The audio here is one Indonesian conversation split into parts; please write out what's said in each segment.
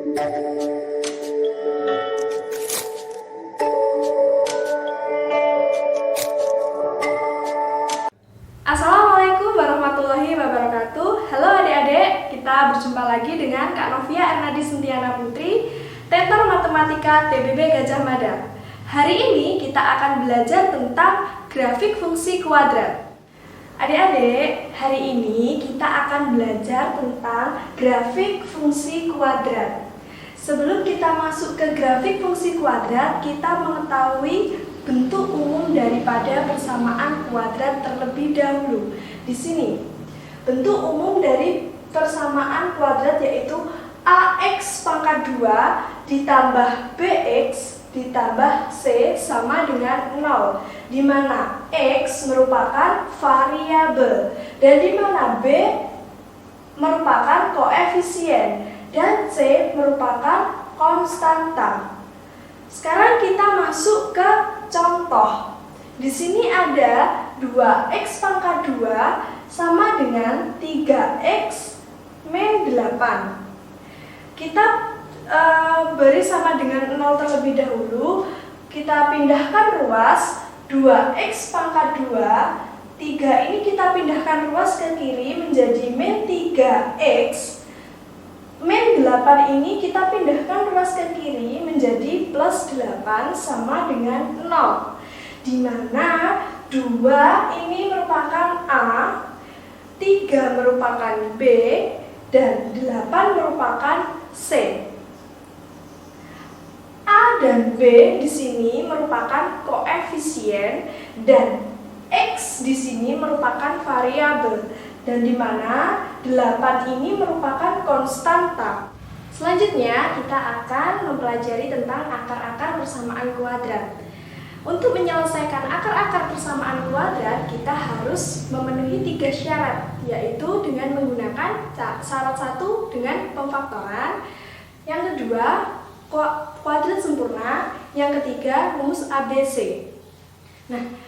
Assalamualaikum warahmatullahi wabarakatuh. Halo adik-adik, kita berjumpa lagi dengan Kak Novia Ernadi Sintiana Putri, Tetor Matematika TBB Gajah Mada. Hari ini kita akan belajar tentang grafik fungsi kuadrat. Adik-adik, hari ini kita akan belajar tentang grafik fungsi kuadrat. Sebelum kita masuk ke grafik fungsi kuadrat, kita mengetahui bentuk umum daripada persamaan kuadrat terlebih dahulu. Di sini, bentuk umum dari persamaan kuadrat yaitu AX pangkat 2 ditambah BX ditambah C sama dengan 0, di mana X merupakan variabel dan di mana B merupakan koefisien dan C merupakan konstanta. Sekarang kita masuk ke contoh. Di sini ada 2x pangkat 2 sama dengan 3x min 8. Kita beri sama dengan 0 terlebih dahulu. Kita pindahkan ruas 2x pangkat 2, 3 ini kita pindahkan ruas ke kiri menjadi min 3x. Min 8 ini kita pindahkan ruas ke kiri menjadi plus 8 sama dengan 0, di mana 2 ini merupakan A, 3 merupakan B, dan 8 merupakan C. A dan B di sini merupakan koefisien dan X di sini merupakan variabel. Dan di mana 8 ini merupakan konstanta. Selanjutnya kita akan mempelajari tentang akar-akar persamaan kuadrat. Untuk menyelesaikan akar-akar persamaan kuadrat, kita harus memenuhi 3 syarat, yaitu dengan menggunakan syarat 1 dengan pemfaktoran, yang kedua kuadrat sempurna, yang ketiga rumus ABC. Nah,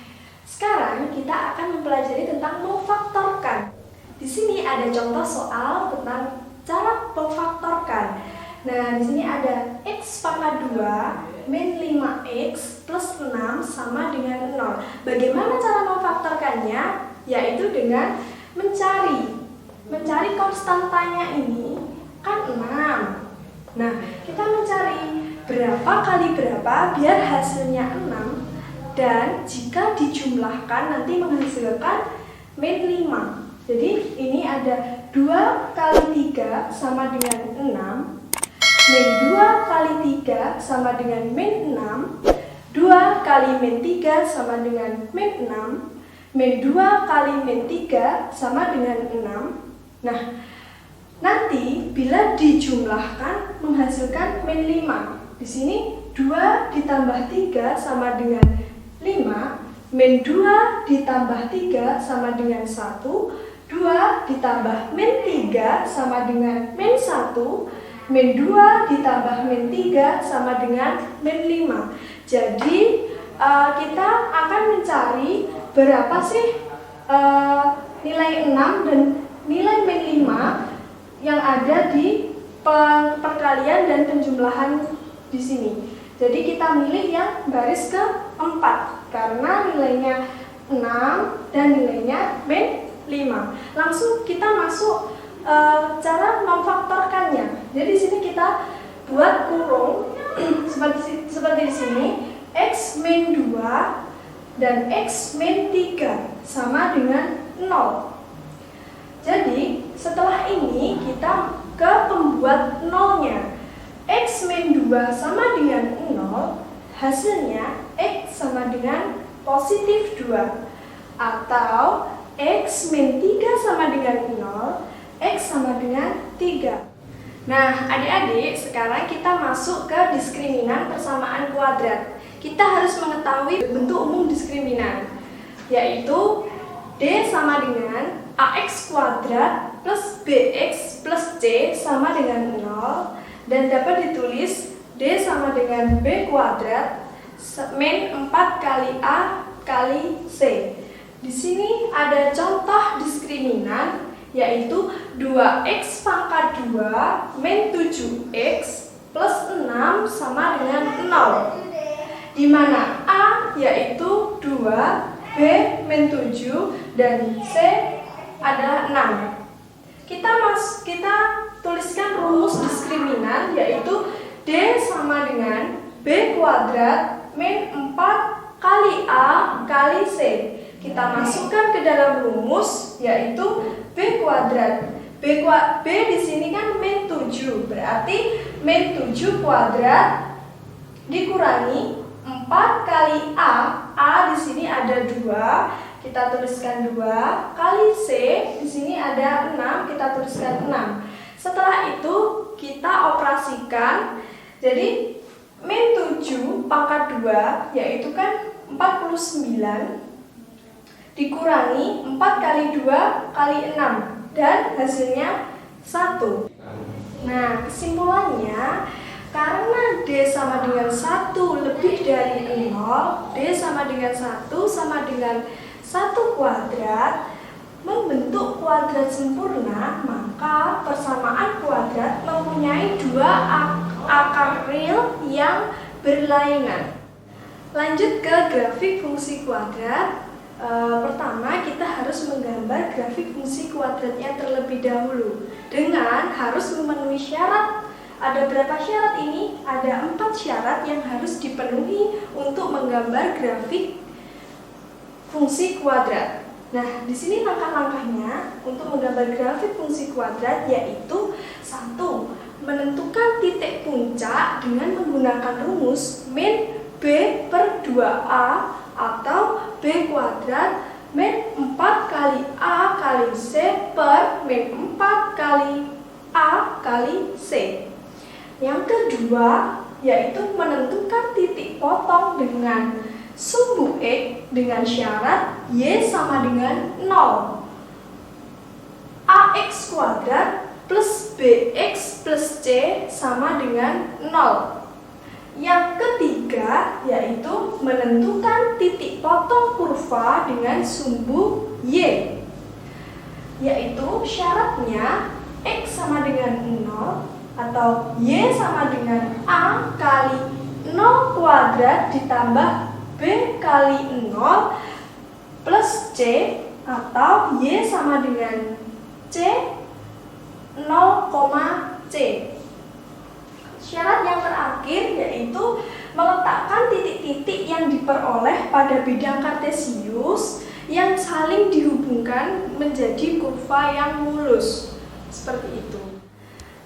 sekarang kita akan mempelajari tentang memfaktorkan. Di sini ada contoh soal tentang cara memfaktorkan. Nah, di sini ada x pangkat 2 min 5x plus 6 sama dengan 0. Bagaimana cara memfaktorkannya? Yaitu dengan mencari konstantanya ini kan 6. Nah, kita mencari berapa kali berapa biar hasilnya 6, dan jika dijumlahkan nanti menghasilkan min 5. Jadi ini ada 2 kali 3 sama dengan 6, min 2 kali 3 sama dengan min 6, 2 kali min 3 sama dengan min 6, min 2 kali min 3 sama dengan 6. Nah, nanti bila dijumlahkan menghasilkan min 5. Di sini 2 ditambah 3 sama dengan 5, min 2 ditambah 3 sama dengan 1, 2 ditambah min 3 sama dengan min 1, min 2 ditambah min 3 sama dengan min 5. Jadi kita akan mencari berapa sih nilai 6 dan nilai min 5 yang ada di perkalian dan penjumlahan di sini. Jadi kita milih yang baris keempat karena nilainya 6 dan nilainya min 5. Langsung kita masuk cara memfaktorkannya. Jadi di sini kita buat kurung seperti di sini, x min 2 dan x min 3 sama dengan 0. Jadi setelah ini kita ke pembuat nolnya. X min 2 sama dengan 0, hasilnya x sama dengan positif 2, atau x min 3 sama dengan 0, x sama dengan 3. Nah, adik-adik, sekarang kita masuk ke diskriminan persamaan kuadrat. Kita harus mengetahui bentuk umum diskriminan, yaitu D sama dengan AX kuadrat plus BX plus C sama dengan 0, dan dapat ditulis D sama dengan B kuadrat min 4 kali A kali C. Di sini ada contoh diskriminan, yaitu 2x pangkat 2 min 7x plus 6 sama dengan 0. Di mana A yaitu 2, B min 7, dan C adalah 6. Kita tuliskan rumus diskriminan yaitu D sama dengan B kuadrat min 4 kali A kali C. Kita masukkan ke dalam rumus yaitu B kuadrat. B di sini kan min 7, berarti min 7 kuadrat dikurangi 4 kali A di sini ada 2. Kita tuliskan 2 kali C, di sini ada 6, kita tuliskan 6. Setelah itu kita operasikan, jadi min 7 pangkat 2 yaitu kan 49 dikurangi 4 kali 2 kali 6 dan hasilnya 1. Nah, kesimpulannya karena D sama dengan 1 lebih dari 0, D sama dengan 1 sama dengan 1 kuadrat membentuk kuadrat sempurna, maka persamaan kuadrat mempunyai 2 akar real yang berlainan. Lanjut ke grafik fungsi kuadrat. Pertama kita harus menggambar grafik fungsi kuadratnya terlebih dahulu dengan harus memenuhi syarat. Ada berapa syarat ini? Ada 4 syarat yang harus dipenuhi untuk menggambar grafik fungsi kuadrat. Nah, di sini langkah-langkahnya untuk menggambar grafik fungsi kuadrat yaitu 1. Menentukan titik puncak dengan menggunakan rumus min B per 2A atau B kuadrat min 4 kali A kali C per min 4 kali A kali C. Yang kedua yaitu menentukan titik potong dengan sumbu X dengan syarat Y sama dengan 0. AX kuadrat plus BX plus C sama dengan 0. Yang ketiga yaitu menentukan titik potong kurva dengan sumbu Y, yaitu syaratnya X sama dengan 0 atau Y sama dengan A kali 0 kuadrat ditambah B kali 0 plus C atau Y sama dengan C 0, C. Syarat yang terakhir yaitu meletakkan titik-titik yang diperoleh pada bidang kartesius yang saling dihubungkan menjadi kurva yang mulus. Seperti itu.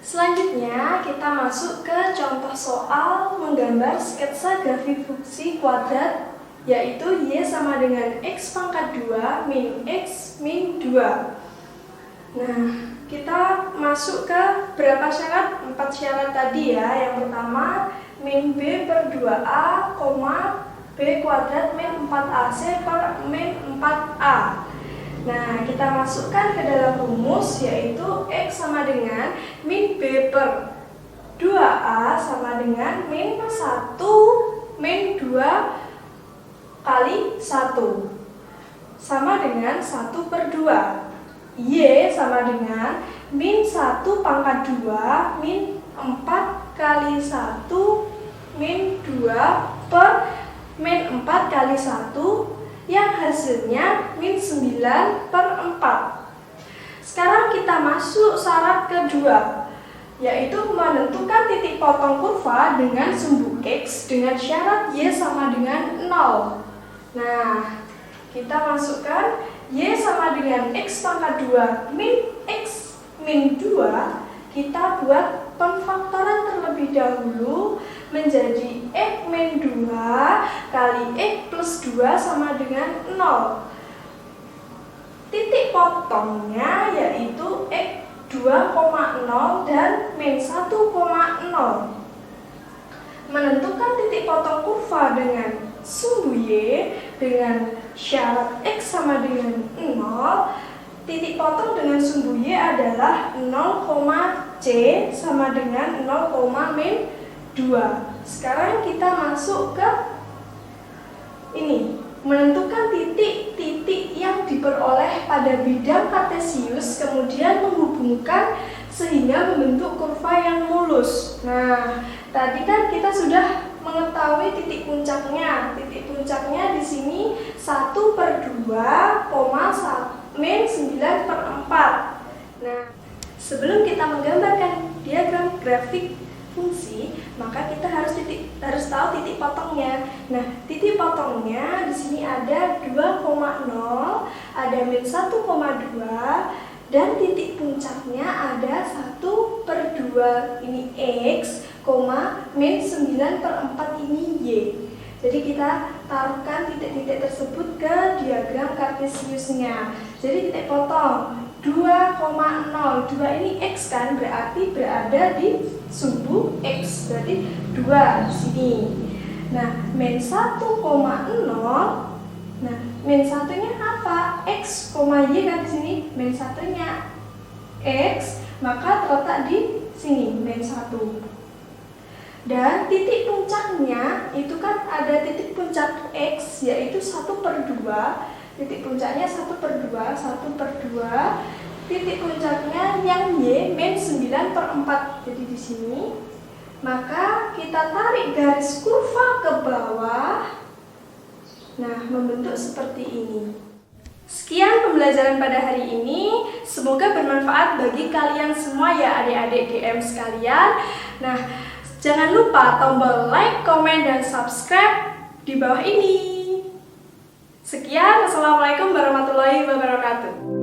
Selanjutnya kita masuk ke contoh soal menggambar sketsa grafik fungsi kuadrat yaitu Y sama dengan X pangkat 2 min X min 2. Nah, kita masuk ke berapa syarat? 4 syarat tadi ya. Yang pertama min B per 2A, B kuadrat min 4AC per min 4A. Nah, kita masukkan ke dalam rumus yaitu X sama dengan min B per 2A sama dengan min 1 min 2 kali 1 sama dengan 1 per 2. Y sama dengan min 1 pangkat 2 min 4 kali 1 min 2 per min 4 kali 1 yang hasilnya min 9 per 4. Sekarang kita masuk syarat kedua, yaitu menentukan titik potong kurva dengan sumbu X dengan syarat Y sama dengan 0. Nah, kita masukkan Y sama dengan X pangkat 2 min X min 2. Kita buat penfaktoran terlebih dahulu menjadi X min 2 kali X plus 2 sama dengan 0. Titik potongnya yaitu X 2,0 dan min 1,0. Menentukan titik potong kurva dengan sumbu Y dengan syarat X sama dengan 0. Titik potong dengan sumbu Y adalah 0, C sama dengan 0, min 2. Sekarang kita masuk ke ini, menentukan titik-titik yang diperoleh pada bidang kartesius kemudian menghubungkan sehingga membentuk kurva yang mulus. lurus. Nah, tadi kan kita sudah mengetahui titik puncaknya. Titik puncaknya di sini 1/2, min 9/4. Nah, sebelum kita menggambarkan diagram grafik fungsi, maka kita harus tahu titik potongnya. Nah, titik potongnya di sini ada 2,0, ada min 1,2, dan titik puncaknya ada 1/2 ini X, min 9/4 ini Y. Jadi kita taruhkan titik-titik tersebut ke diagram kartesiusnya. Jadi titik potong 2,0, 2 ini X kan, berarti berada di sumbu X, berarti 2 di sini. Nah, min 1,0, nah, min satunya apa? X, Y kan di sini. Min satunya X, maka terletak di sini, min 1. Dan titik puncaknya itu kan ada titik puncak X, yaitu 1/2. Titik puncaknya 1/2. Titik puncaknya yang Y, min 9/4. Jadi di sini, maka kita tarik garis kurva ke bawah. Nah, membentuk seperti ini. Sekian pembelajaran pada hari ini. Semoga bermanfaat bagi kalian semua ya adik-adik DM sekalian. Nah, jangan lupa tombol like, komen, dan subscribe di bawah ini. Sekian, wassalamualaikum warahmatullahi wabarakatuh.